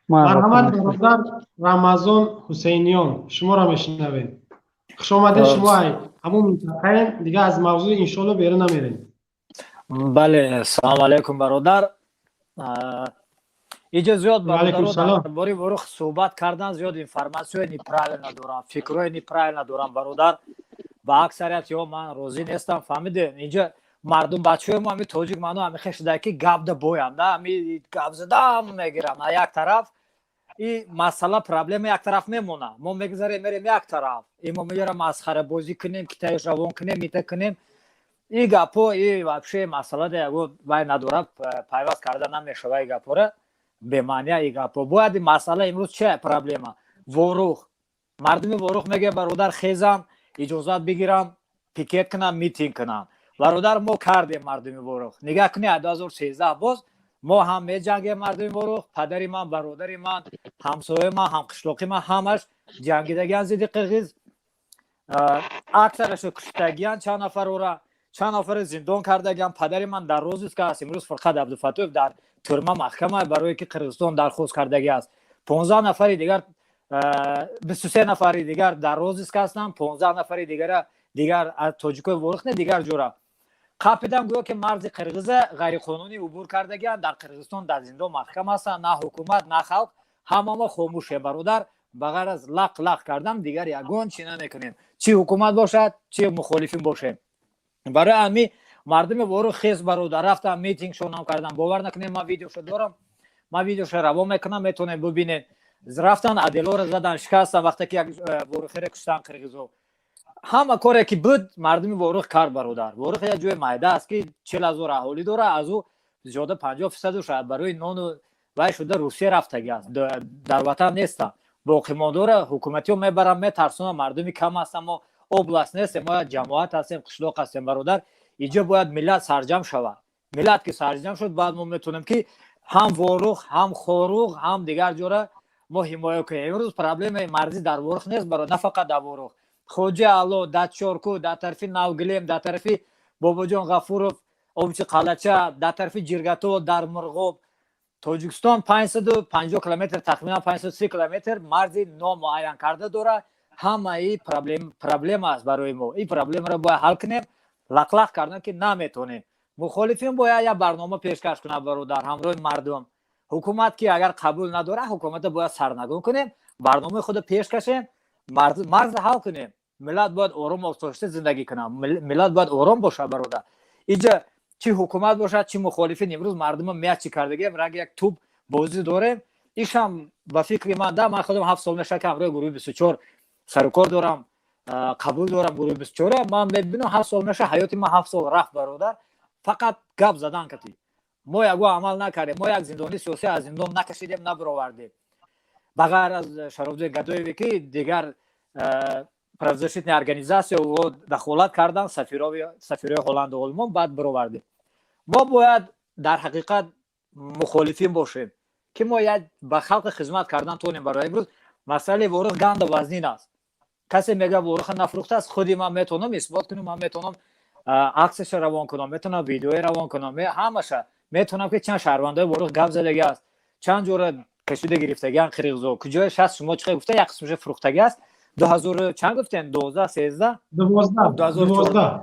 مرحمت برادر رمضان حسینیان، شما را میشنویم. خوش آمدید شما همون منطقه دیگه، از موضوع انشالله بیرون نمیریم. بله، سلام علیکم برادر. اینجا زیاد برادر درباره ورق صحبت کردن، زیاد اینفورماسیون نیپرال ندارم، فکرای نیپرال ندارم برادر. با اکثریت یا من راضی نیستم. فهمیدین اینجا مردم بچه‌های ما می توجیک منو همی خشده که گاب ده بویند، همی گاب زدم میگیرم یک طرف. این مسئله پرابلم یک طرف میمونه، ما میگذاریم میریم یک طرف، این ما میریم مسخره بازی کنیم که تایش روان کنیم میته کنیم. این گپو این واقعی مسئله ده و وای نداره پیوست کرده نمیشه وای گپوره به معنی این گپو. باید این مسئله امروز چه پرابلمه؟ وروخ مردم وروخ میگه برادر خیزم اجازت بگیرم پیکت کنم میتینگ کنم. برادر ما کردیم مردم وروخ، نگاه کنی 2013 باز ما هم می جنگیم مردم وروخ، پدری من برادری من همسایه من هم قشلاقی من همش جنگیدگان زیدی قرغیز، اکثرش کشتگیان، چند نفر زندان کردگان. پدری من در روزی است که است امروز فرقت عبدالفتوح در تورما محکمه برای که قرغیزستان درخواست کردگی است. 15 نفر دیگر 23 نفر دیگر در روزی است که هستن، 15 نفر دیگر از تاجیکای وروخ نه دیگر جورا قاپیدم گویا که مرز قرغیز غیر قانونی عبور کردگان در قرغیزستان در زندان محکم هستن. نه حکومت نه خلق همه خاموشه برادر، بغیر از لق کردم دیگر یگان چی نمیکنیم، چی حکومت باشد چی مخالفین باشه. برای امی مردم وارو خیز برادر رفتم میتینگ شونم کردم، باور نکنید ما ویدیوشو دارم، ما ویدیوشو روان میکنم میتونید ببینید. رفتن عدلا رو زدن شکستن وقتی که یک وروخی رو کشتن قرغیزو. همه کاری که بود مردم وروخ کرد برادر. وروخ یه جای مایده است که 40,000 اهالی داره، از او زیاده 50% شاید برای نان و شده روسیه رفتگی است، در وطن نیست. باقی مانداره حکومتی رو میبرم میترسونم، مردمی کم هستن، ما اوبلاست نیست، ما جماعت هستیم، قشلاق هستیم برادر. اینجا باید ملت سرجم شود. ملت که سرجم شد بعد ما میتونیم که هم وروخ هم خوروغ هم دیگر جوره ما حمایت کنیم. امروز پرابلم مرزی در وروخ نیست برادر، نه فقط در وروخ، خوجه علو، دچورکو، در طرف ناوگلیم، در طرف باباجان غفورов، اوبچی قلچه، در طرف جرگتو، در مرغوب، تاجیکستان 550 کیلومتر تقریبا 530 کیلومتر مرز نامعین کرده داره. همه این پرابلم است برای ما. این پرابلم را باید حل کنیم. لق کردن که نمیتونیم. مخالفین باید یک برنامه پیشکش کنه برادر همراه مردم. حکومت که اگر قبول نداره حکومت باید سرنگون کنیم، برنامه خود پیش کشیم، مرز حل کنیم. ملت باید آرام آسایشته زندگی کنه، ملت باید آرام باشه برادر. اینجا چی حکومت باشد چی مخالفین امروز مردم میاد چی کردگی رنگ یک توپ بازی داره. ایش هم با فکر من خودم 7 سال میشه که همراه گروه 24 سر و کار دارم، قبول دارم گروه 24. من ببینم 7 سال میشه حیات ما 7 سال رفت برادر، فقط گپ زدن کتی. ما یگو عمل نکردیم، ما یک زندانی سیاسی از زندان نکشیدیم نبرآوردیم، بغیر از شرافت گدایوی که دیگر правозащитные организации و دخالت کردن، سفیرای هلند و آلمان بعد برآوردیم. ما باید در حقیقت مخالفین باشیم که ما یک به خلق خدمت کردن تونیم. برای امروز مسئله وروخ گند و وزنین است. کسی میگه وروخ نفروخته است، خودی من میتونم اثبات کنم، من میتونم عکسش روان کنم، میتونم ویدیوی روان کنم، همش میتونم که چند شهروندای وروخ گپ زدگی است، چند جور کشیده گرفتگی قرغیزو کجاش هست. شما چه گفته یک قسمش فروختگی است 2000 چند گفتین 12 13 2012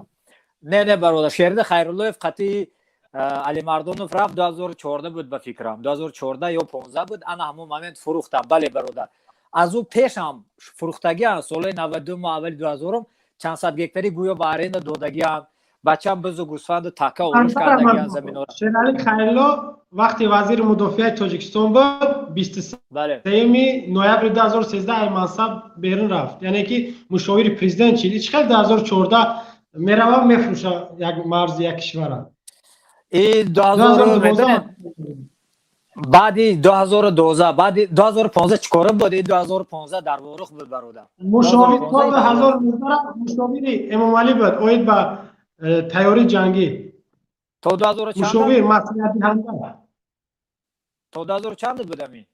نه برادر شهر خیرالله قطعی علی مردانوف رفت 2014 بود به فکرم 2014 یا 15 بود، انا همون مومنت فروختم. بله برادر از او پیش هم فروختگی هم سال 92 ما اول 2000 چند صد گکتری گویا به ارند دادگی هم بچم بزو گوسفند تکه اورش کردگی از زمین. شهر خیرالله وقتی وزیر مدافع تاجیکستان بود 23 نوامبر 2013 این منصب بیرون رفت، یعنی که مشاور پرزیدنت چیلی چقدر 2014 میروه میفروشه یک مرز یک کشور. این 2012 بعدی 2012 بعد 2015 چیکار بود؟ 2015 در وروخ بود برادر. مشاور 2019 مشاور امام علی بود اوید با تیاری جنگی تا 2000 چند مشاور مسئولیت دهنده تا 2000 چند بود امی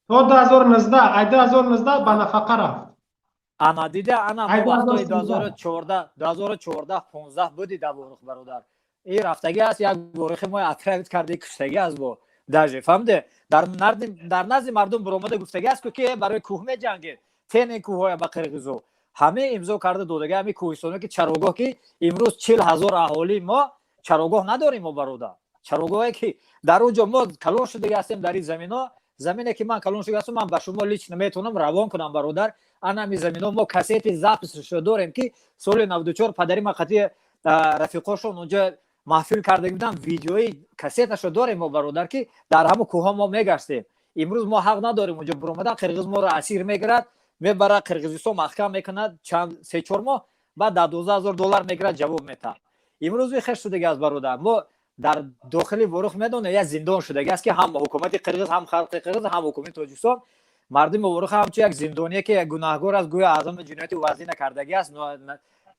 تا 2019 به نفقه رفت. انا دیده انا وقتی 2014 15 بودی در وروخ برادر. این رفتگی است یک وروخ ما اترایت کرده کشتگی از با داجه فهمده дар назди мардум буромада гуфтагааст ки барои кӯҳ меҷангед тени кӯҳҳоя ба қирғизо ҳамаи имзо карда додага ҳами кӯҳистоно ки чарогоҳ ки имрӯз 40,000 аҳолӣ мо чарогоҳ надорем мо бародар чарогоҳе ки дар онҷо мо калон шудага ҳастем дар ин замино замине ки ман калон шудага ҳастам ман ба шумо лично метавонам равон кунам бародар анами замино мо кассети записшо дорем ки соли 94 падари ма қатъи рафиқошон онҷо маҳфил кардаги будам видеои кассеташо дорем мо бародар ки дар ҳамун кӯҳҳо мо мегаштем имрӯз мо ҳақ надорем онҷо биромада қирғиз моро асир мегирад мебара қирғизистон маҳкам мекунад чанд 3-4 моҳ баъд $12,000 мегирад ҷавоб метаҳад имрӯз вихеш шудагӣ аст бародар мо дар дохили ворух медонем як зиндон шудагӣ аст ки ҳам ҳукумати қирғиз ҳам халқи қирғиз ҳам ҳукумати тоҷикистон мардуми ворух ҳамчун як зиндоние ки як гунаҳгор аст гӯё аъзоми ҷинояти вазина кардагӣ аст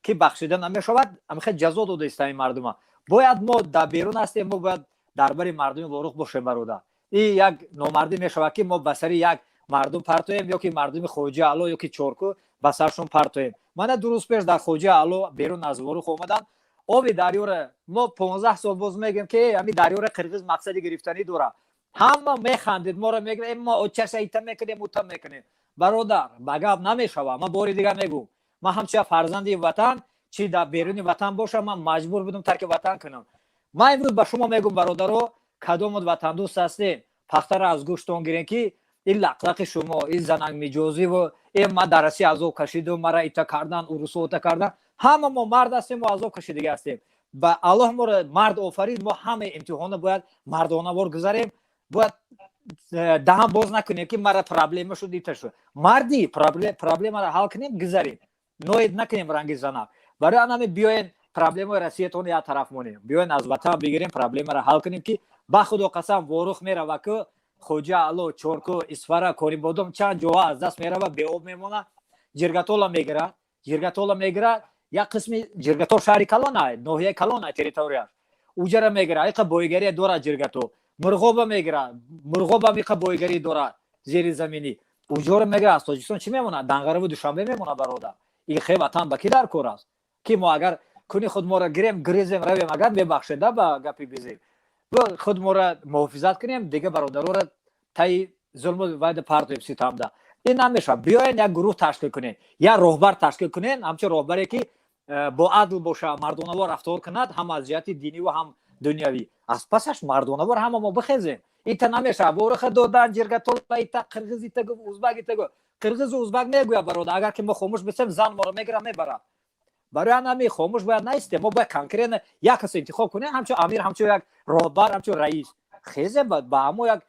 ки бахшида намешавад амихе ҷазо дода истаи мардума бояд мо дар берун ҳастем мо бояд дар бари мардуми ворух бошем бародар ин як номардӣ мешавад ки мо ба сари як мардум партоем ё ки мардуми хоҷи аъло ё ки чорку ба саршон партоем мана 2 рӯз пеш дар хоҷи аъло берун аз ворух омадам оби дарёра мо 15 сол боз мегӯем ки ҳами дарёра қирғиз мақсади гирифтанӣ дорад ҳама механдед моро мегӯем мо очаша ита мекунем ута мекунем бародар ба гап намешавад ман бори дигар мегӯм ман ҳамчун фарзанди ватан чи дар беруни ватан бошам ман маҷбур будам тарки ватан кунам ман имрӯз ба шумо мегӯм бародаро кадомот ватандӯст ҳастем пахтара аз гӯштон гирем ки ин лақлақи шумо ин занангмиҷозиву ин ма дараси азоб кашиду мара ита кардан урусо ута кардан ҳама мо мард ҳастем мо азоб кашидага ҳастем ба аллоҳ моро мард офарид мо ҳамаи имтиҳона бояд мардонавор гузарем бояд даҳан боз накунем ки мара проблема шуд ита шуд марди проблемаро ҳал кунем гузарем ноид накунем ранги занак барои анами биёен проблемаи расиятон як тараф монем биёен аз ватан бигирем проблемаро ҳал кунем ки ба худо қасам ворух мерава ки хоҷа аъло чорку исфара корибодом чанд ҷоҳа аз даст мерава беоб мемонад ҷиргатола мегирад як қисми ҷиргатол шаҳри калона ноҳияи калона территорияш уҷара мегирад иқа боигарие дорад ҷиргатол мурғоба мегирад мурғобам иқа боигарӣ дорад зери заминӣ уҷора мегирад аз тоҷикистон чӣ мемонад дангараву душанбе мемонад бародар ин хе ватан ба ки дар кор аст ки мо агар куни худ моро гирем грезем равем агар мебахшеда ба гапи бизем худ моро муҳофизат кунем дига бародароро таи зулму вайда партоем ситамда ин намешавад биёен як гурӯҳ ташкил кунем як роҳбар ташкил кунем ҳамчун роҳбаре ки бо адл боша мардонавор рафтор кунад ҳам аз ҷиҳати диниву ҳам дунявӣ аз пасаш мардонавор ҳама мо бихезем ита намешавад воруха додан ҷиргатола ита қирғиз ита узбак ита қирғизу узбак мегӯяд бародар агар ки мо хомӯш бисем зан моро мегирад мебарад барои анами хомӯш бояд наистем мо бояд конкретно як касо интихоб кунем ҳамчун амир ҳамчун як роҳбар ҳамчун раис хезем ба ҳамо як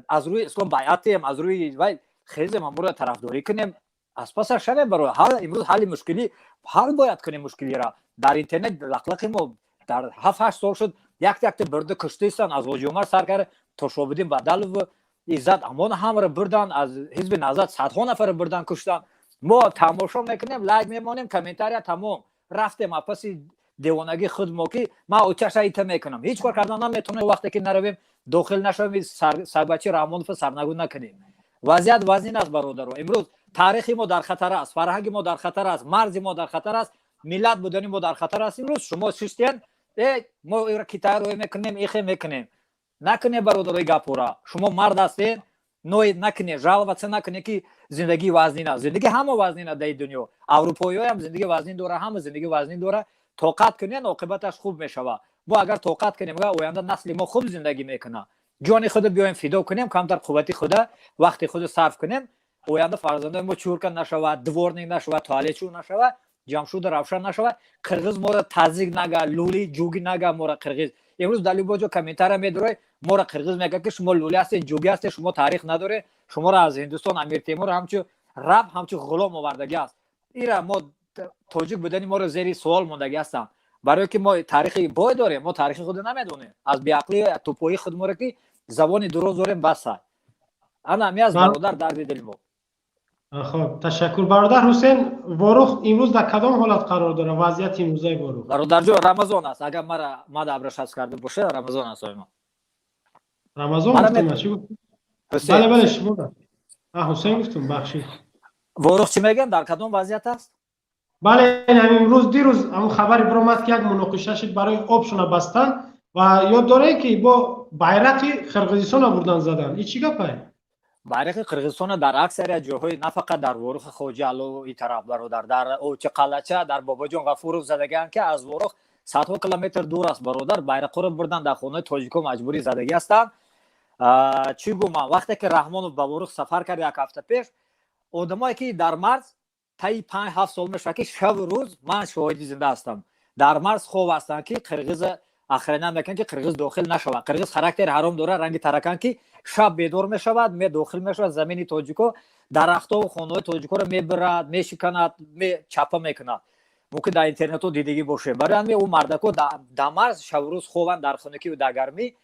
аз рӯи ислом байъатем аз рӯи вай хезем ҳаморо тарафдорӣ кунем аз пасаш шавем барои ҳал имрӯз ҳалли мушкилӣ ҳал бояд кунем мушкилиро дар интернет лақлақи мо дар 7-8 сол шуд якта бурда куштистан аз ҳоҷи умар сар карда тошобуддин бадалову иззат амон ҳамаро бурдан аз ҳизби назат садҳо нафарро бурдан куштан мо тамошо мекунем лайк мемонем комментария тамом рафтем аз паси девонагии худ мо ки ман очаша ита мекунам ҳеҷ кор кардан наметавонем вақте ки наравем дохил нашавем сарбачи раҳмонову сарнагӯ накунем вазъият вазин аст бародаро имрӯз таърихи мо дар хатар аст фарҳанги мо дар хатар аст марзи мо дар хатар аст миллат будани мо дар хатар аст имрӯз шумо шиштен мо ира китароӣ мекунем ихе мекунем накунем бародарои гапора шумо мард ҳастен ноид накунем жалватса накунем ки зиндагӣ вазнин аст зиндагӣ ҳама вазнин аст дар дунё аврупоиҳоям зиндагӣ вазнин дора ҳама зиндагӣ вазнин дора тоқат кунем оқибаташ хуб мешавад мо агар тоқат кунем оянда насли мо хуб зиндагӣ мекунад ҷони худо биёем фидо кунем камтар қуввати худа вақти худу сарф кунем оянда фарзандаи мо чурка нашавад дворник нашавад туалетшӯ нашавад ҷамшуду равшан нашавад қирғиз моро тазик нага лули ҷуги нага моро қирғиз имрӯз дар любо ҷо комментария медорад моро қирғиз мегӯяд ки шумо лули ҳастед ҷуги ҳастед шумо таърих надоред шуморо аз ҳиндустон амир темур ҳамчун раб ҳамчун ғулом овардагӣ аст ира мо тоҷик будани моро зери суол мондагӣ ҳастанд барое ки мо таърихи бой дорем мо таърихи худ намедонем аз беақлӣ тупои худ моро ки забони дуруз дорем баса ана ами аз бародар дарди дили мо خب تشکر برادر حسین واروخ امروز در کدام حالت قرار داره وضعیت امروزی واروخ برادر جو رمضان است اگر ما دبرش حس کرده باشه رمضان است ما رمضان گفتم چی گفت بله بله شما حسین گفتم بخشید واروخ چی میگن در کدام وضعیت است بله امروز دیروز هم خبری برآمد که یک مناقشه شد برای آبشون بستن و یاد داره که با bayrak قرقیزستان آوردن زدن. این چی گپه؟ bayrak قرقیزستان در اکثر جاهای نه فقط در ورخ خوجالو این طرف برادر در اوچ قلچه در باباجان غفورov زدگان که از ورخ صدها کیلومتر دور است برادر bayrak رو بردن در خونه تاجیکو مجبوری زدگی هستند. چی گویم وقتی که رحمانوف به ورخ سفر کرد یک هفته پیش آدمایی که در مرز تای 5-7 سال میشه که شب و روز من شاهدی زنده هستم در مرز خوب هستن که قرقیز اخیرانا میگن که قرقیز داخل نشود. قرقیز خاراکتر حرام داره رنگ ترکان که شب بیدار میشود می داخل میشود زمین تاجیکو درختها و خانه‌های تاجیکو رو میبرد میشکند می چپه میکند. ممکن در اینترنت دیدگی باشه برای همین اون مردکو در مرز شب و روز خوبن در خنکی و در گرمی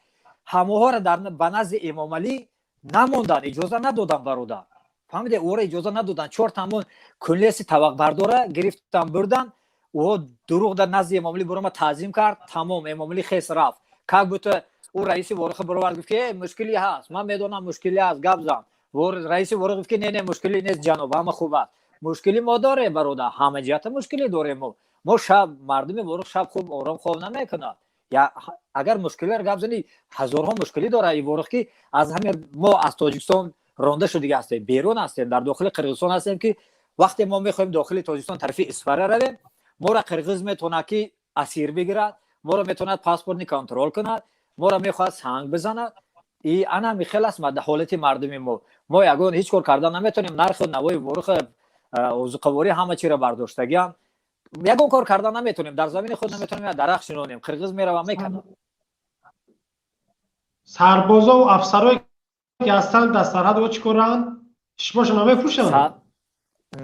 هموها را در بنزد امام علی نموندن اجازه ندادن برادر فهمیده او را اجازه ندادن 4 تامون کلیسی طبق برداره گرفتن بردن او دروغ در نزد امام علی برام تعظیم کرد تمام امام علی خیس رفت که بوده او رئیس ورخ برآورد گفت که مشکلی هست من میدونم مشکلی هست گپ زن و رئیس ورخ گفت که نه مشکلی نیست جناب همه خوب است مشکلی ما داره برادر همه جهت مشکلی داریم ما شب مردم ورخ شب خوب آرام خواب نمیکنند یا اگر مشکلی گپ زنی هزارها مشکلی داره این ورخ که از همین ما از تاجیکستان رانده شده هستیم بیرون هستیم در داخل قرقیزستان هستیم که وقتی ما میخوایم داخل تاجیکستان طرف اسفره رویم ما را قرقیز میتونه که اسیر بگیرد ما را میتونه پاسپورت کنترل کند ما را میخواد سنگ بزند این انا میخیل است در حالت مردم ما یگان هیچ کار کردن نمیتونیم نرخ نوای ورخ اوزقواری همه چی را برداشتگیم یگان کار کردن نمیتونیم در زمین خود نمیتونیم درخت شنونیم قرقیز میره و میکنه سربازا و افسرای که هستند در سرحد و چیکارن شماشون نمیفروشن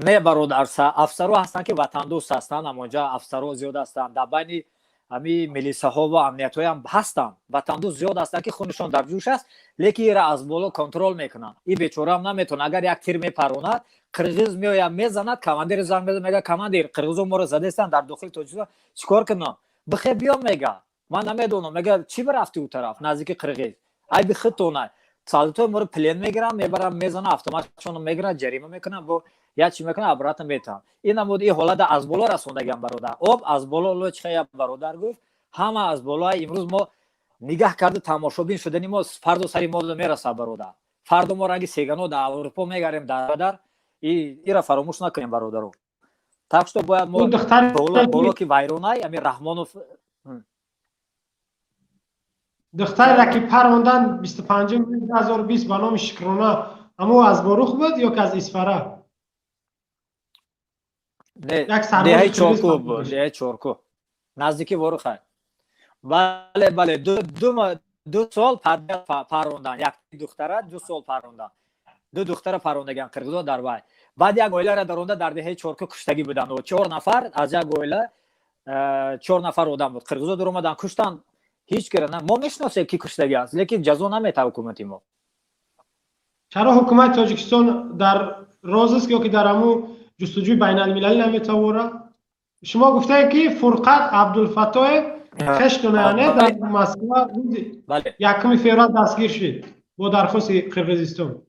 نه برادر افسرها هستند که وطن دوست هستند اما افسرها زیاد هستند در بین همین میلیسه ها و امنیت های هم هستند وطن دوست زیاد هستند که خونشون در جوش است لیکن ایرا از بالا کنترل میکنن این بیچاره هم نمیتونه اگر یک تیر میپروند قرقیز میآید میزند کماندیر زنگ میزنه میگه کماندیر قرقیزا ما رو زده هستند در داخل تاجیکستان چیکار کنم بخیر بیا میگه من نمیدونم میگه چی برفتی اون طرف نزدیک قرقیز ای بخیتونه سالتو مورد پلین میگیرم میبرم میزنم اتوماتشون میگیرم جریمه میکنم و یا چی میکنم عبرت میتم این نمود این حالت از بالا رسوندگم برادر آب از بالا لوچخه برادر گفت همه از بالا امروز ما نگاه کرده تماشابین شدنی ما فردا سری ما میرسه برادر فردا ما رنگ سیگانو در اروپا میگاریم در این را فراموش نکنیم برادر так что باید ما بالا که وایرونای امیر رحمانوف دختر که پروندن 25 مرداد 2020 به نام شکرانه اما از ورخ بود یا که از اسفره نه چورکو بود نه چورکو نزدیکی ورخ بله بله دو سال پروندن یک دختره 2 سال پروندن 2 دختر پروندگان قرقیزا در وای بعد یک اویله را درونده در دهه چورکو کشتگی بودن و 4 نفر از یک اویله 4 نفر آدم بود قرقیزا در اومدن کشتن هیچ کره نه ما میشناسیم کی کشتگی است لیکن جزا نمیده حکومتی ما چرا حکومت تاجیکستان در راز است که در همو جستجوی بین المللی نمیتواره شما گفته که فرقت عبدالفتاح خشتونیانه در مسکو بله یکم فوریه دستگیر شد با درخواست قرقیزستان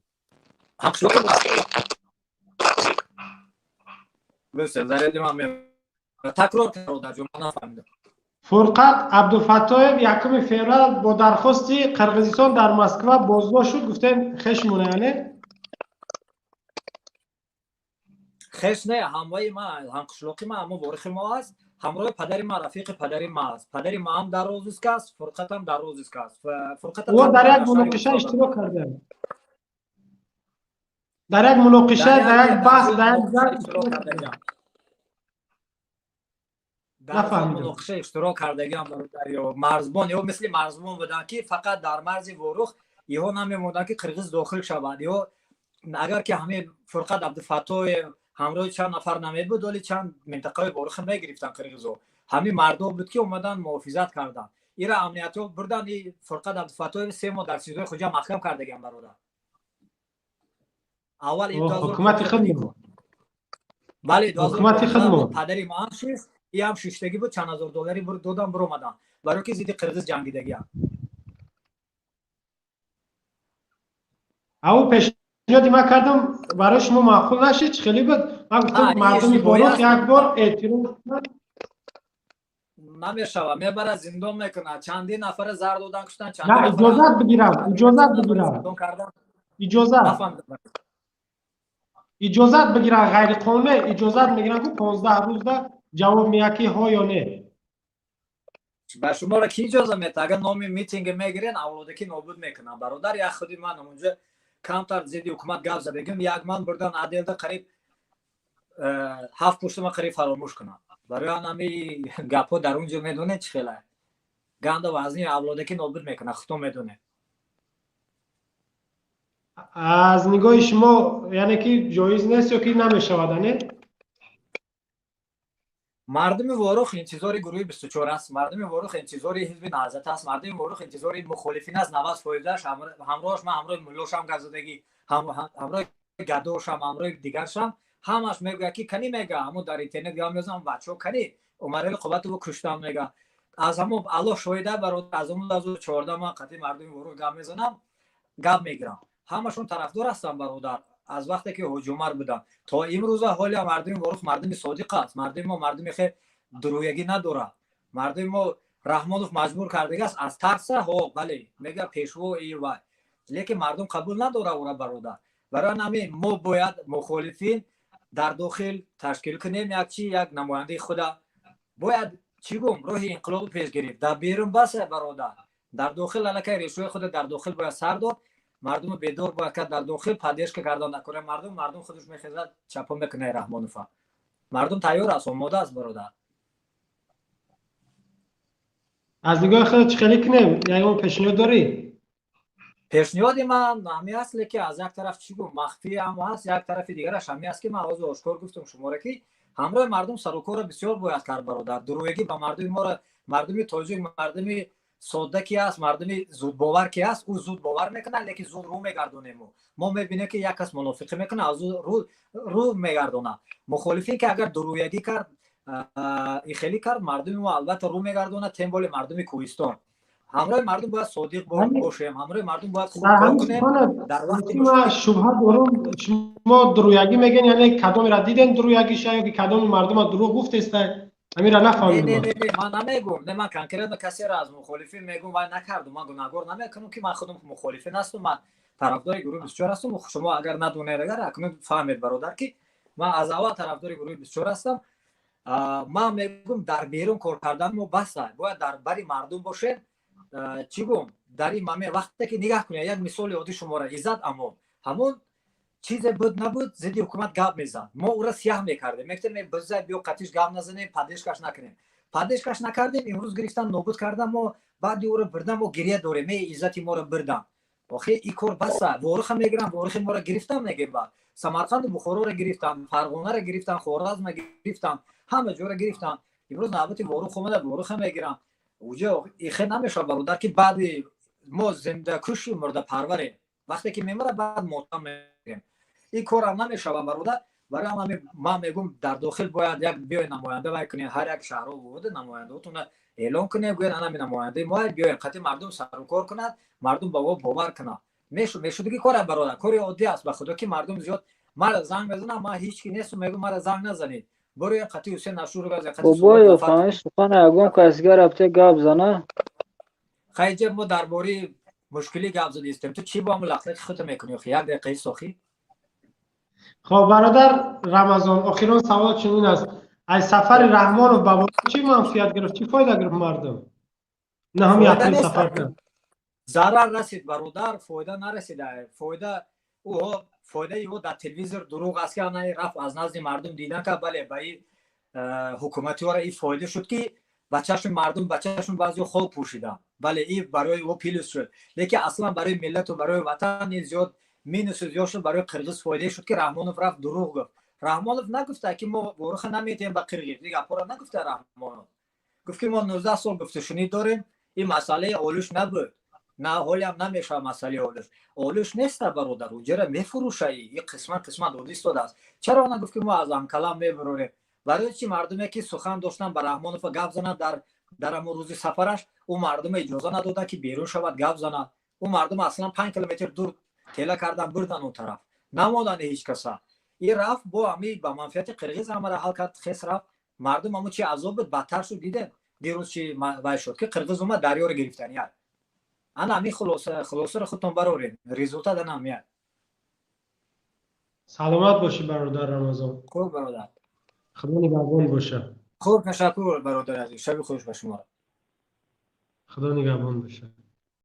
تکرار کرد در جمله نفهمیدم فرقت عبدالفتاح یکم فوریه با درخواست قرقیزستان در مسکو بازداشت شد گفتن خشتونیانه خش نه هموای ما هم قشلوقی ما همو ورخ ما است همراه پدر ما رفیق پدر ما است پدر ما هم در روز است فرقت هم در روز است فرقت او در یک مناقشه اشتراک کرده در یک مناقشه در یک بحث در یک مناقشه اشتراک کردگی هم در مرزبان یا مثل مرزبان بودن که فقط در مرز ورخ یهو نمیموندن که قرقیز داخل شود یا اگر که همه فرقت عبدالفتاح همراه چند نفر نمید بود ولی چند منطقه ورخ میگرفتن قرقیزو همین مردم بود که اومدن محافظت کردن ایرا امنیتو بردن این فرقت عبدالفتاح 3 ماه در سیزده خود محکم کردگی برادر اول این حکومت خدمت بله حکومت خدمت پدری ما هم شیست این هم ششتگی بود چند هزار دلاری دادن برو اومدن برای که زیدی قرقیز جنگیدگی هم او پیشنهادی ما کردم برای شما معقول نشید خیلی بود من گفتم مردم ورخ یک بار اعتراض намешава, мебара зиндон мекунад. Чандин нафар зар додан куштан, نه اجازت بگیرم اجازت بگیرم зиндон кардан. اجازت Нафаҳмидам. اجازت بگیرم غیر قانونی اجازت میگیرم که 15 روز ده جواب میاد که ها یا نه ба шуморо ки иҷоза мета? Агар номи митинг мегирен авлодакӣ нобуд мекунам. бародар як худи ман онҷа камтар зидди ҳукумат гап задагим як ман бурдан аделда қариб 7 пуштума қариб фаромӯш кунам. барои ҳами гапҳо дар онҷо медонед чӣ хела ганда вазни авлодакӣ нобуд мекуна. худтон медонед. از نگاه شما یعنی که جایز نیست یا که نمیشود نه мардуми ворох интизори гурӯҳи 24 аст. мардуми ворох интизори ҳизби наҳзат аст. мардуми ворох интизори мухолифин аст. 90% ҳамроҳаш ман ҳамроҳи муллошам газадагӣ ҳамроҳи гадошам ҳамроҳи дигаршам ҳамаш мегӯяд ки кани мега ҳамо дар интернет гап мезанам бачаҳо кани умари рақобатово куштам мега аз ҳамо аллоҳ шоҳида бародар аз ҳамон 2014 ман қатъи мардуми ворох гап мезанам гап мегирам ҳамашон тарафдор ҳастанд бародар. аз вақте ки ҳоҷумар будам то имрӯза ҳоли мардуми ворох мардуми содиқ аст. мардуми мо мардуми хе дуруягӣ надорад. мардуми мо раҳмонов маҷбур кардагааст аз тарса ҳо бале мега пешво вай лекин мардум қабул надора ора бародар. барои ҳамин мо бояд мухолифин дар дохил ташкил кунем як намояндаи худа бояд чӣ гум роҳи инқилоб пеш гирифт. дар берун басе бародар. дар дохил аллакай решои худа дар дохил бояд сар дод. мардум бедор бояд кард дар дохил паддержка кардан накуне мардум худаш мехезад чапо мекуне раҳмонова. мардум тайёр аст омода аст бародар. از نگاه خود چه خیلی کنیم یعنی پیشنهاد داری пешниҳоди ман ҳамин аст ки аз як тараф чӣ гум махфӣ ҳам ҳаст як тарафи дигараш ҳамин аст ки ман ҳозир ошкор гуфтам шуморо ки ҳамроҳи мардум сарукора бисёр бояд кард бародар. дуруягӣ ба мардуми моро мардуми тоҷик мардуми сода ки аст мардуми зудбовар ки аст ӯ зуд бовар мекунад лекин зуд рӯ мегардонем мо мебинем ки як кас мунофиқӣ мекунад аз рӯ мегардонад. мухолифин ки агар дуруягӣ кард ихелӣ кард мардуми мо албатта рӯ мегардонад тем боле мардуми кӯҳистон. ҳамроҳи мардум бояд содиқ бошем. ҳамроҳи мардум бояд хуб кор кунем. дар вақти шубҳа дорум шумо дуруягӣ мегӯед яъне кадомеро диден дуруягиша ё ки кадоми мардума дурӯғ гуфтестед амира нафаҳмидам. ман намегӯм не ман конкретно касеро аз мухолифин мегӯм вай накардум. ман гунаҳгор намекунам ки ман худам мухолифин ҳастам. ман тарафдори гурӯҳи 24 ҳастам. шумо агар надонед агар акнун фаҳмед бародар ки ман аз аввал тарафдори гурӯҳи 24 ҳастам. ман мегӯм дар берун кор кардан мо баса бояд дар бари мардум бошем. чӣ гум дар ин маме вақте ки нигаҳ кунед як мисоли оддӣ шуморо иззат амон ҳамон чизе буд набуд зидди ҳукумат гап мезад мо ӯро сиёҳ мекардем мегуфтем биза биё қатиш гап назанем паддержкаш накунем. паддержкаш накардем имрӯз гирифтан нобуд кардан мо баъди ӯро бурдан мо гирия дорем иззати моро бурдан. охи ин кор баса вориха мегирам ворихи моро гирифтан мегем ба самарқанду бухороро гирифтан фарғонаро гирифтан хоразма гирифтан ҳама ҷоро гирифтан. имрӯз навбати ворих омада вориха мегирам. уҷо ихе намешавад бародар ки баъди мо зиндакуши мурдапарварем вақте ки мемара баъд мотам мегирем. ин корам намешавад бародар. барои ҳамин ман мегӯм дар дохил бояд як биёед намоянда вай кунем ҳар як шаҳрҳо вода намояндаотона эълон кунем гӯед анами намояндаи моа биёед қатъи мардум сарукор кунад мардум ба мо бовар кунад. мешудагӣ кора бародар кори оддӣ аст ба худо ки мардум зиёд мара занг мезанам ман ҳеч ки нестум мегӯм мара занг назанед برای قطعی حسین نشور گذاشت. بابای فهمیش سخن اگم کسگر رفته گپ زنه. خیلی ما درباره مشکلی گپ زدیم. تو چی با هم لخت خودت میکنی؟ خیلی یک دقیقه سخی. خب برادر رمضان آخرین سوال چنین است. از سفر رحمان و بابا چی منفعت گرفت؟ چی فایده گرفت مردم؟ نه همین اپل سفر کرد. ضرر رسید برادر فایده نرسید. فایده او در تلویزیون دروغ است که آنها رفت از نزد مردم دیدن که بله برای حکومتی ها این فایده شد که بچه‌شون مردم بچه‌شون بعضی خوب پوشیدن. بله این برای او پیلوس شد. لیکن اصلا برای ملت و برای وطن زیاد مینوس زیاد شد. برای قرغیز فایده شد که رحمانوف رفت دروغ گفت. رحمانوف نگفته که ما ورخ نمیتیم با قرغیز. دیگه اپورا نگفته رحمانوف. گفت که ما 19 سال گفتشونی داریم. این مسئله اولش نبود. نه حالی هم نمیشه مسئله اولش نیست برادر اوجره میفروشه این قسمت اودیست است. چرا نگفت که ما از انکلام میبروریم؟ برای چی مردمی که سخن داشتن با رحمانوف گپ زنند در امو روز سفرش او مردم اجازه نداده که بیرون شود گپ زنند. او مردم اصلا 5 کیلومتر دور تله کردن بردن اون طرف نموندن هیچ کسا. این رفت با امی با منفعت قرغیز همه را حل کرد. خس رفت مردم همو چی عذاب بود بدتر شد. دیروز چی وای شد که قرغیز اومد دریا رو گرفتن یاد انا می خلاصه رو خودتون برورین ریزولتات انا میاد. سلامت باشی برادر رمضان. خوب برادر. خدا نگهبان باشه. خوب تشکر برادر عزیز. شب خوش به شما. خدا نگهبان باشه.